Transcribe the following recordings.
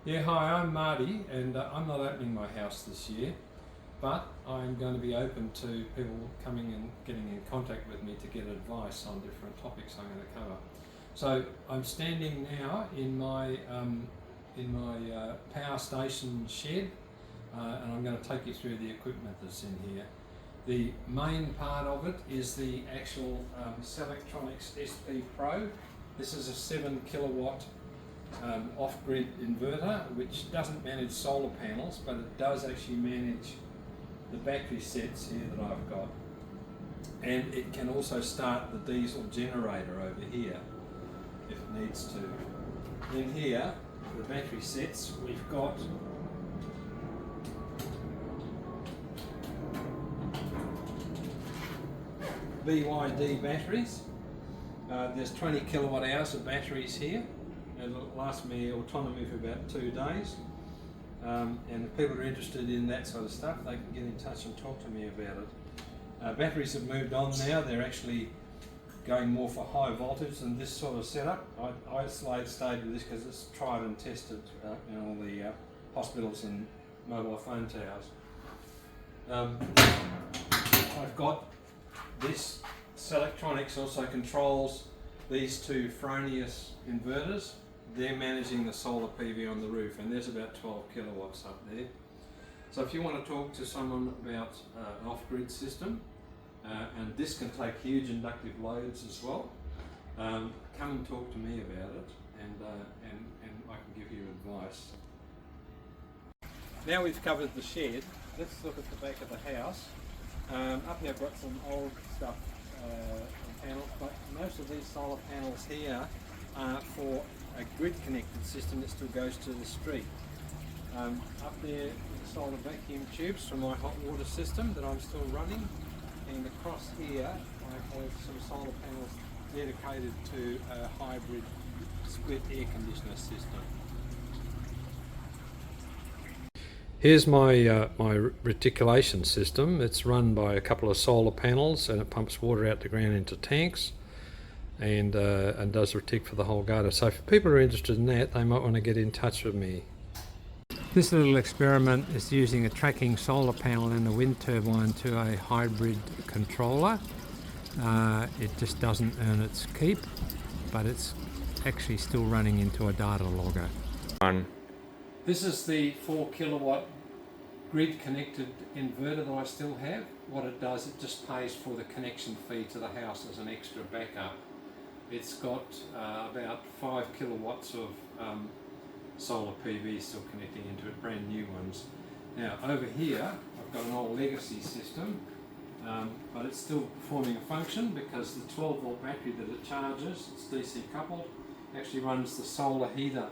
Yeah, hi, I'm Marty, and I'm not opening my house this year, but I'm going to be open to people coming and getting in contact with me to get advice on different topics I'm going to cover. So I'm standing now in my power station shed, and I'm going to take you through the equipment that's in here. The main part of it is the actual Selectronics SP Pro. This is a 7 kilowatt off-grid inverter, which doesn't manage solar panels, but it does actually manage the battery sets here that I've got, and it can also start the diesel generator over here if it needs to. In here, the battery sets, we've got BYD batteries. There's 20 kilowatt hours of batteries here. It'll last me autonomy for about 2 days. And if people are interested in that sort of stuff, they can get in touch and talk to me about it. Batteries have moved on now. They're actually going more for high voltage than this sort of setup. I stayed with this because it's tried and tested in all the hospitals and mobile phone towers. I've got this. Selectronics also controls these two Fronius inverters. They're managing the solar PV on the roof, and there's about 12 kilowatts up there. So if you want to talk to someone about an off-grid system, and this can take huge inductive loads as well, come and talk to me about it, and I can give you advice. Now we've covered the shed, let's look at the back of the house. Up here I've got some old stuff on panels, but most of these solar panels here are for a grid connected system that still goes to the street. Up there the solar vacuum tubes from my hot water system that I'm still running, and across here I have some solar panels dedicated to a hybrid split air conditioner system. Here's my my reticulation system. It's run by a couple of solar panels, and it pumps water out the ground into tanks, and does retic for the whole garden. So if people are interested in that, they might want to get in touch with me. This little experiment is using a tracking solar panel and a wind turbine to a hybrid controller. It just doesn't earn its keep, but it's actually still running into a data logger. This is the 4 kilowatt grid connected inverter that I still have. What it does, it just pays for the connection fee to the house as an extra backup. It's got about 5 kilowatts of solar PV still connecting into it, brand new ones. Now over here I've got an old legacy system, but it's still performing a function because the 12 volt battery that it charges, it's DC coupled, actually runs the solar heater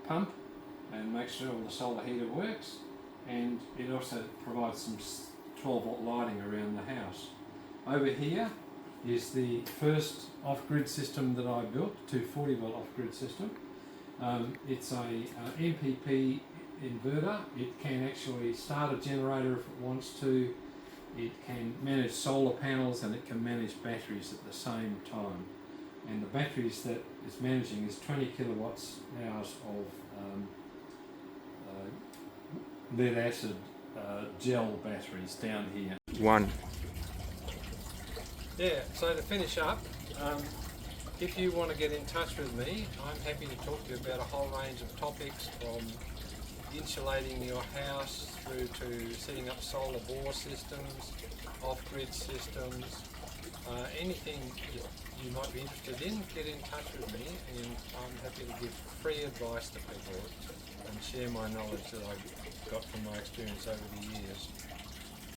pump and makes sure all the solar heater works, and it also provides some 12 volt lighting around the house. Over here is the first off-grid system that I built, 240 volt off-grid system. It's a MPP inverter. It can actually start a generator if it wants to. It can manage solar panels, and it can manage batteries at the same time. And the batteries that it's managing is 20 kilowatts hours of lead acid gel batteries down here. Yeah, so to finish up, if you want to get in touch with me, I'm happy to talk to you about a whole range of topics, from insulating your house through to setting up solar bore systems, off-grid systems, anything you might be interested in. Get in touch with me, and I'm happy to give free advice to people and share my knowledge that I've got from my experience over the years.